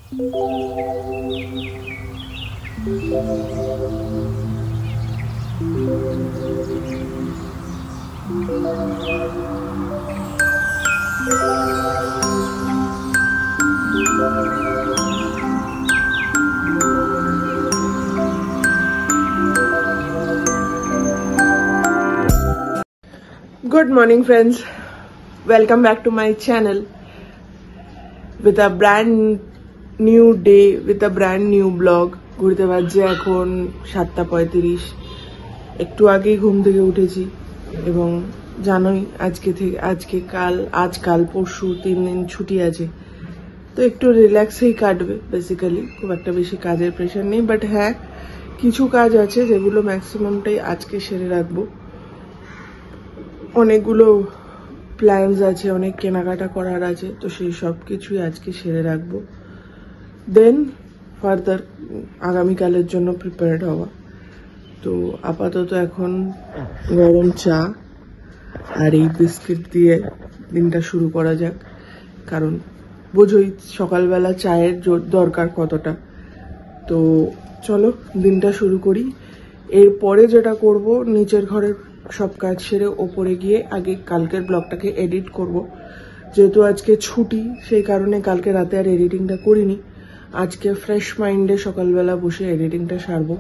Good morning friends, welcome back to my channel with a brand new day, with a brand new vlog. ঘুরতে বাজে এখন 7:35, একটু আগেই ঘুম থেকে উঠেছি এবং জানোই আজকাল পরশু 3 দিন ছুটি আছে, তো একটু রিল্যাক্সেই কাটবে। বেসিক্যালি খুব একটা বেশি কাজের প্রেশার নেই, বাট হ্যাঁ কিছু কাজ আছে যেগুলো ম্যাক্সিমামটাই আজকে সেরে রাখবো। অনেকগুলো প্ল্যানস আছে, অনেক কেনাকাটা করার আছে, তো সেই সব কিছুই আজকে সেরে রাখবো। দেন ফার্দার আগামীকালের জন্য প্রিপেয়ার্ড হওয়া। তো আপাতত এখন গরম চা আর এই বিস্কিট দিয়ে দিনটা শুরু করা যাক, কারণ বোঝোই সকালবেলা চায়ের দরকার কতটা। তো চলো দিনটা শুরু করি। এরপরে যেটা করব, নিচের ঘরের সব কাজ সেরে ওপরে গিয়ে আগে কালকের ব্লগটাকে এডিট করব। যেহেতু আজকে ছুটি, সেই কারণে কালকে রাতে আর এডিটিংটা করিনি। আজকে ফ্রেশ মাইন্ডে সকালবেলা বসে এডিটিংটা সারবো,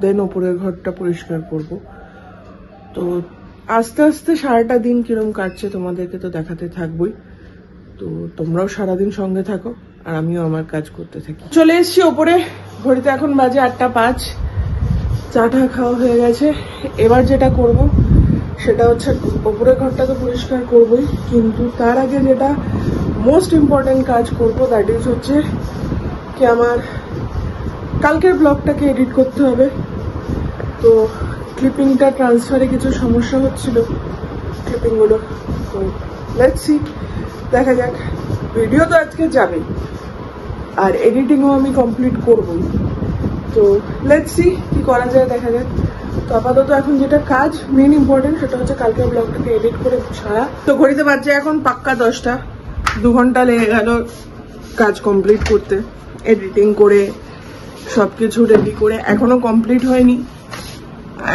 দেন ওপরের ঘরটা পরিষ্কার করব। তো আস্তে আস্তে সারাটা দিন কিরম কাটছে তোমাদেরকে তো দেখাতে থাকবোই। তো তোমরাও সারাদিন সঙ্গে থাকো আর আমিও আমার কাজ করতে থাকি। চলে এসছি ওপরে, ঘড়িতে এখন বাজে 8:05। চাটা খাওয়া হয়ে গেছে। এবার যেটা করব সেটা হচ্ছে ওপরের ঘরটা তো পরিষ্কার করবই, কিন্তু তার আগে যেটা মোস্ট ইম্পর্টেন্ট কাজ করব, দ্যাট ইজ হচ্ছে কি আমার কালকের ব্লগটাকে এডিট করতে হবে। তো ক্লিপিংটা ট্রান্সফারে কিছু সমস্যা হচ্ছিল ক্লিপিংগুলো, তো লেটস সি, দেখা যাক। ভিডিও তো আজকে যাবেই আর এডিটিংও আমি কমপ্লিট করবই, তো লেটস সি কি করা যায়, দেখা যাক। তো আপাতত এখন যেটা কাজ মেন ইম্পর্টেন্ট সেটা হচ্ছে কালকের ব্লগটাকে এডিট করে ছাড়া। তো ঘড়িতে বাজছে এখন পাক্কা 10টা, 2 ঘন্টা লেগে গেল কাজ কমপ্লিট করতে। এডিটিং করে সবকিছু রেডি করে এখনো কমপ্লিট হয়নি,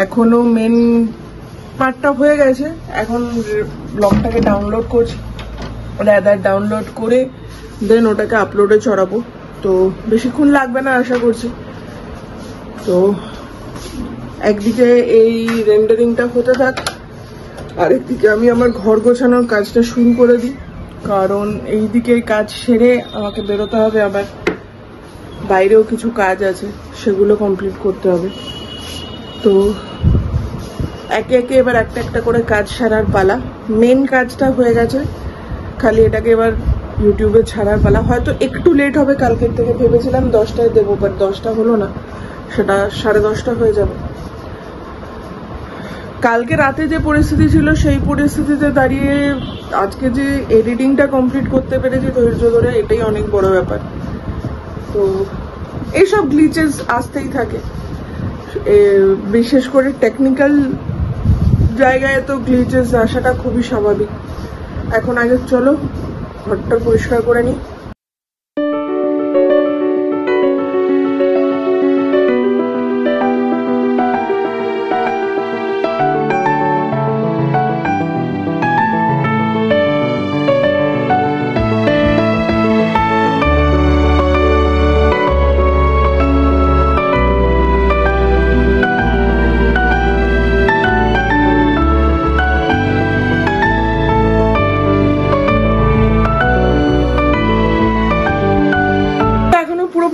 এখনো মেন পার্টটা হয়ে গেছে। এখন ব্লগটাকে ডাউনলোড করছি, ডাউনলোড করে দেন ওটাকে আপলোডে চড়াবো। তো বেশিক্ষণ লাগবে না আশা করছি। তো একদিকে এই রেন্ডারিংটা হতে থাক, আরেকদিকে আমি আমার ঘর গোছানোর কাজটা শুরু করে দিই, কারণ এই দিকে কাজ সেরে আমাকে বেরোতে হবে। আবার বাইরেও কিছু কাজ আছে, সেগুলো কমপ্লিট করতে হবে। তো একে একে এবার একটা একটা করে কাজ সারার পালা। মেন কাজটা হয়ে গেছে, খালি এটাকে এবার ইউটিউবে ছাড়ার পালা। হয়তো একটু লেট হবে কালকের থেকে, ভেবেছিলাম 10টায় দেবো, বাট 10টা হলো না, সেটা 10:30 হয়ে যাবে। কালকে রাতে যে পরিস্থিতি ছিল সেই পরিস্থিতিতে দাঁড়িয়ে আজকে যে এডিটিংটা কমপ্লিট করতে পেরেছি ধৈর্য ধরে, এটাই অনেক বড় ব্যাপার। তো এইসব গ্লিচেস আসতেই থাকে, বিশেষ করে টেকনিক্যাল জায়গায় তো গ্লিচেস আসাটা খুবই স্বাভাবিক। এখন আগে চলো ঘরটা পরিষ্কার করে নিই।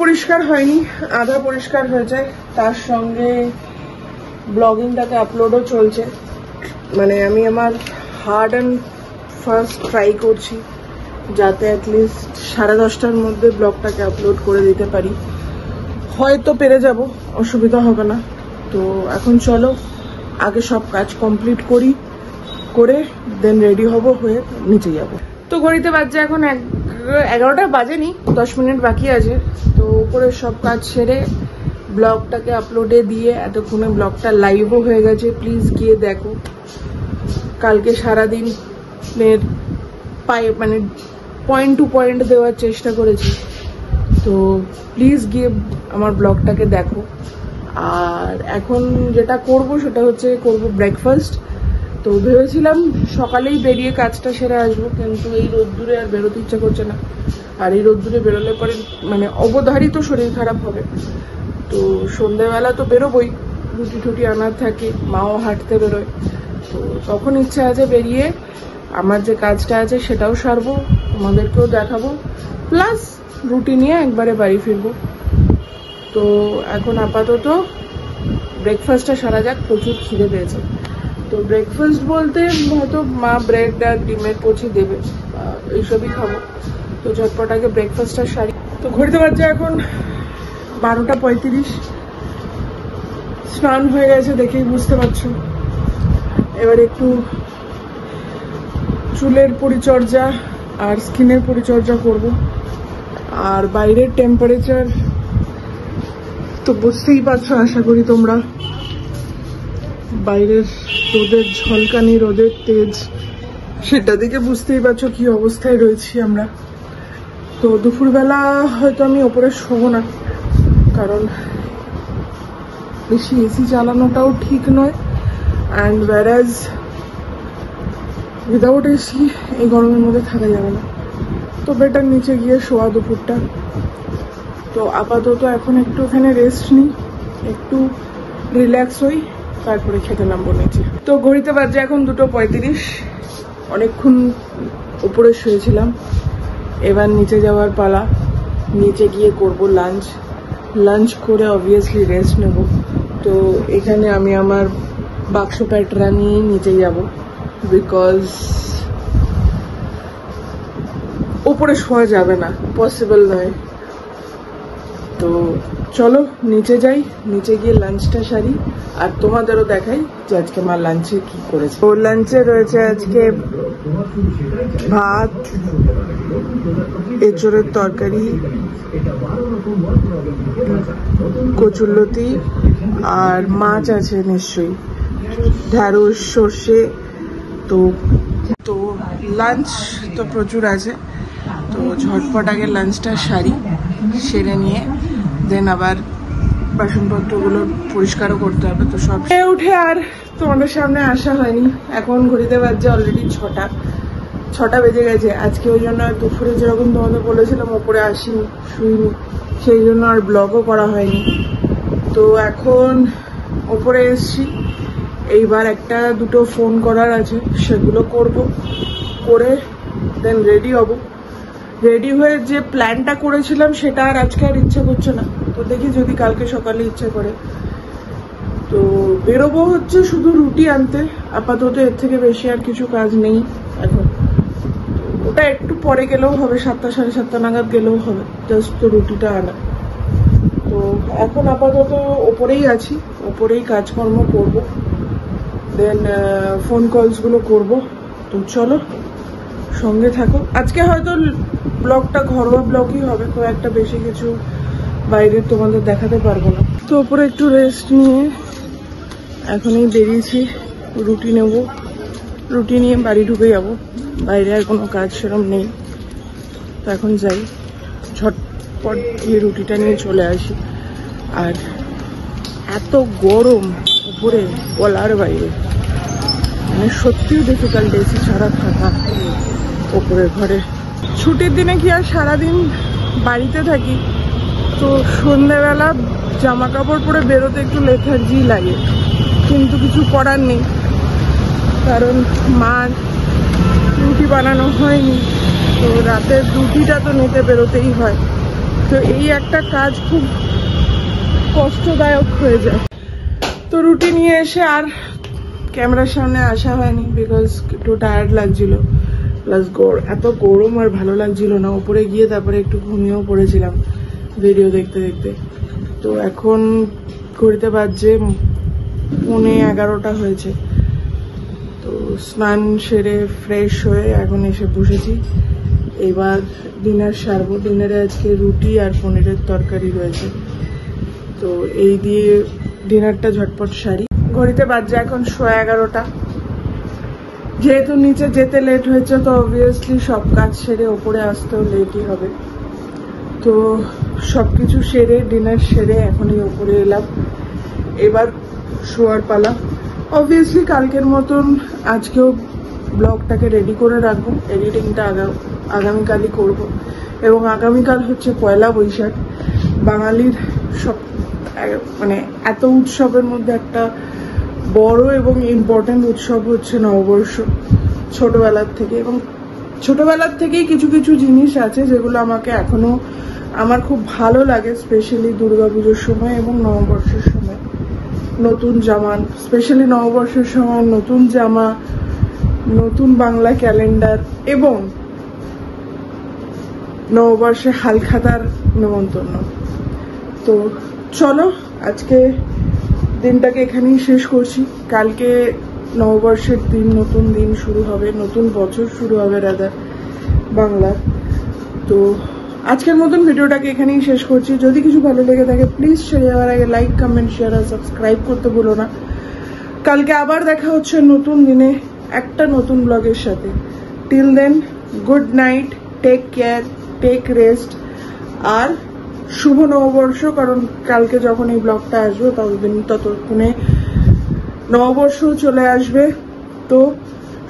পরিষ্কার হয়নি, আধা পরিষ্কার হয়ে যায়। তার সঙ্গে ব্লগিংটাকে আপলোডও চলছে, মানে আমি আমার হার্ড অ্যান্ড ফার্স্ট ট্রাই করছি যাতে অ্যাটলিস্ট 10:30টার মধ্যে ব্লগটাকে আপলোড করে দিতে পারি। হয়তো পেরে যাব, অসুবিধা হবে না। তো এখন চলো আগে সব কাজ কমপ্লিট করি, করে দেন রেডি হব, হয়ে নিচে যাব। তো ঘড়িতে বাজছে এখন 11টা বাজেনি, 10 মিনিট বাকি আছে। তো উপরে সব কাজ সেরে ব্লগটাকে আপলোডে দিয়ে এতক্ষণে ব্লগটা লাইভও হয়ে গেছে, প্লিজ গিয়ে দেখো। কালকে সারাদিনের মানে পয়েন্ট টু পয়েন্ট দেওয়ার চেষ্টা করেছি। তো প্লিজ গিয়ে আমার ব্লগটাকে দেখো। আর এখন যেটা করব সেটা হচ্ছে করব ব্রেকফাস্ট। তো ভেবেছিলাম সকালেই বেরিয়ে কাজটা সেরে আসবো, কিন্তু এই রোদ্দুরে আর বেরোতে ইচ্ছা করছে না। আর এই রোদ্দুরে বেরোলে পরে মানে অবধারিত শরীর খারাপ হবে। তো সন্ধ্যেবেলা তো বেরোবই, রুটি টুটি আনার থাকে, মাও হাঁটতে বেরোয়। তো তখন ইচ্ছা আছে বেরিয়ে আমার যে কাজটা আছে সেটাও সারবো, তোমাদেরকেও দেখাবো, প্লাস রুটি নিয়ে একবারে বাড়ি ফিরবো। তো এখন আপাতত ব্রেকফাস্টটা সারা যাক, প্রচুর খিদে পেয়েছে। তো ব্রেকফাস্ট বলতে হয়তো মা ব্রেড আর ডিমের পচি দেবে, এইসবই খাবো। তো ঝটপট আগে ব্রেকফাস্টটা সারি। তো ঘড়িতে বাজছে এখন 12:35। স্নান হয়ে গেছে দেখেই বুঝতে পারছো। এবার একটু চুলের পরিচর্যা আর স্কিনের পরিচর্যা করব। আর বাইরের টেম্পারেচার তো বুঝতেই পারছো, আশা করি তোমরা। বাইরের রোদের ঝলকানি, রোদের তেজ, সেটা দেখে বুঝতেই পারছো কি অবস্থায় রয়েছি আমরা। তো দুপুরবেলা হয়তো আমি ওপরে শোবো না, কারণ বেশি এসি চালানোটাও ঠিক নয়। অ্যান্ড ওয়ারাজ উইদাউট এসি এই গরমের মধ্যে থাকা যাবে না। তো বেটার নিচে গিয়ে শোয়া দুপুরটা। তো আপাতত এখন একটুখানি রেস্ট নিই, একটু রিল্যাক্স হই, তারপরে খেতে নামবো নিচে। তো ঘড়িতে বাজছে এখন 2:35। অনেকক্ষণ উপরে শুয়েছিলাম, এবার নিচে যাওয়ার পালা। নিচে গিয়ে করব লাঞ্চ করে অবভিয়াসলি রেস্ট নেব। তো এখানে আমি আমার বাক্স প্যাটরা নিয়ে নিচে যাব, বিকজ উপরে শোয়া যাবে না, পসিবল নয়। তো চলো নিচে যাই, নিচে গিয়ে লাঞ্চটা সারি আর তোমাদেরও দেখাই যে আজকে মা লাঞ্চে কি করেছে। তো লাঞ্চে রয়েছে আজকে ভাত, এঁচোড়ের তরকারি, কচুরলতি আর মাছ আছে নিশ্চয়ই, ঢ্যাঁড়স, সর্ষে। তো লাঞ্চ তো প্রচুর আছে। তো ঝটপট আগে লাঞ্চটা সারি, সেরে নিয়ে দেন আবার বাসনপত্রগুলো পরিষ্কারও করতে হবে। তো সব উঠে আর তোমাদের সামনে আসা হয়নি। এখন ঘড়িতে বাজছে অলরেডি 6টা বেজে গেছে। আজকে ওই জন্য দুপুরে যেরকম তোমাদের বলেছিলাম ওপরে আসিনি, শুইনি, সেই জন্য আর ব্লগও করা হয়নি। তো এখন ওপরে এসছি, এইবার একটা দুটো ফোন করার আছে, সেগুলো করে দেন রেডি হব। রেডি হয়ে যে প্ল্যানটা করেছিলাম সেটা আর আজকে আর ইচ্ছে করছে না। তো দেখি যদি কালকে সকালে ইচ্ছে করে। তো বেরোবো হচ্ছে শুধু রুটি আনতে, আপাতত এর থেকে বেশি আর কিছু কাজ নেই এখন। ওটা একটু পরে গেলেও হবে, 7টা সাড়ে 7টা নাগাদ গেলেও হবে, জাস্ট তো রুটিটা আনা। তো এখন আপাতত ওপরেই আছি, ওপরেই কাজকর্ম করব, দেন ফোন কলসগুলো করব। তো চলো সঙ্গে থাকো। আজকে হয়তো ব্লগটা ঘরোয়া ব্লগই হবে, তো একটা বেশি কিছু বাইরের তোমাদের দেখাতে পারবো না। তো ওপরে একটু রেস্ট নিয়ে এখনই বেরিয়েছি, রুটি নেব, রুটি নিয়ে বাড়ি ঢুকে যাব। বাইরে আর কোনো কাজ সেরকম নেই। তো এখন যাই, ঝটপট গিয়ে রুটিটা নিয়ে চলে আসি। আর এত গরম উপরে বলার বাইরে, মানে সত্যিই ডিফিকাল্ট এসি ছাড়া থাকা ওপরের ঘরে। ছুটির দিনে কি আর সারাদিন বাড়িতে থাকি, তো সন্ধ্যেবেলা জামা কাপড় পরে বেরোতে একটু লেথার্জি লাগে, কিন্তু কিছু করার নেই, কারণ মার রুটি বানানো হয়নি। তো রাতের রুটিটা তো নিতে বেরোতেই হয়। তো এই একটা কাজ খুব কষ্টদায়ক হয়ে যায়। তো রুটি নিয়ে এসে আর ক্যামেরার সামনে আসা হয়নি, বিকজ একটু টায়ার্ড লাগছিল, প্লাস এত গরম আর ভালো লাগছিল না। উপরে গিয়ে তারপরে একটু ঘুমিয়েও পড়েছিলাম ভিডিও দেখতে দেখতে। তো এখন ঘড়িতে বাজছে 11:15 হয়েছে। তো স্নান সেরে ফ্রেশ হয়ে এখন এসে বসেছি, এবার ডিনার সারবো। ডিনারে আজকে রুটি আর পনিরের তরকারি রয়েছে, তো এই দিয়ে ডিনারটা ঝটপট সারি। ঘড়িতে বাজছে এখন 11:15। যেহেতু নিচে যেতে লেট হয়েছে, তো অবভিয়াসলি সব কাজ সেরে ওপরে আসতেও লেটই হবে। তো সবকিছু সেরে ডিনার সেরে এখনই উপরে এলাম, এবার শোয়ার পালা। অবভিয়াসলি কালকের মতন আজকেও ব্লগটাকে রেডি করে রাখবো, এডিটিংটা আগামীকালই করব। এবং আগামীকাল হচ্ছে পয়লা বৈশাখ, বাঙালির সব মানে এত উৎসবের মধ্যে একটা বড় এবং ইম্পর্টেন্ট উৎসব হচ্ছে নববর্ষ। ছোটবেলার থেকে, এবং ছোটবেলার থেকেই কিছু কিছু জিনিস আছে যেগুলো আমাকে এখনো আমার খুব ভালো লাগে, স্পেশালি দুর্গাপুজোর সময় এবং নববর্ষের সময়। নতুন জামা, স্পেশালি নববর্ষের সময় নতুন জামা, নতুন বাংলা ক্যালেন্ডার এবং নববর্ষে হালখাতার নেমন্তন্ন। তো চলো আজকে দিনটাকে এখানেই শেষ করছি। কালকে নববর্ষের দিন, নতুন দিন শুরু হবে, নতুন বছর শুরু হবে রাদার বাংলার। তো আজকের মতন ভিডিওটাকে এখানেই শেষ করছি। যদি কিছু ভালো লেগে থাকে প্লিজ ছেড়ে যাওয়ার আগে লাইক, কমেন্ট, শেয়ার আর সাবস্ক্রাইব করতে ভুলো না। কালকে আবার দেখা হচ্ছে নতুন দিনে একটা নতুন ব্লগের সাথে। Till then, good night, take care, take rest, আর শুভ নববর্ষ। কারণ কালকে যখন এই ব্লগটা আসবে ততক্ষণে নববর্ষ চলে আসবে। তো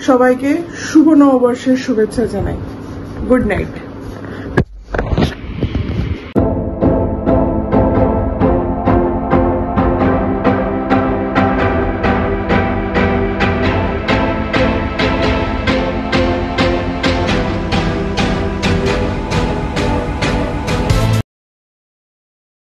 সবাইকে শুভ নববর্ষের শুভেচ্ছা জানাই। Good night.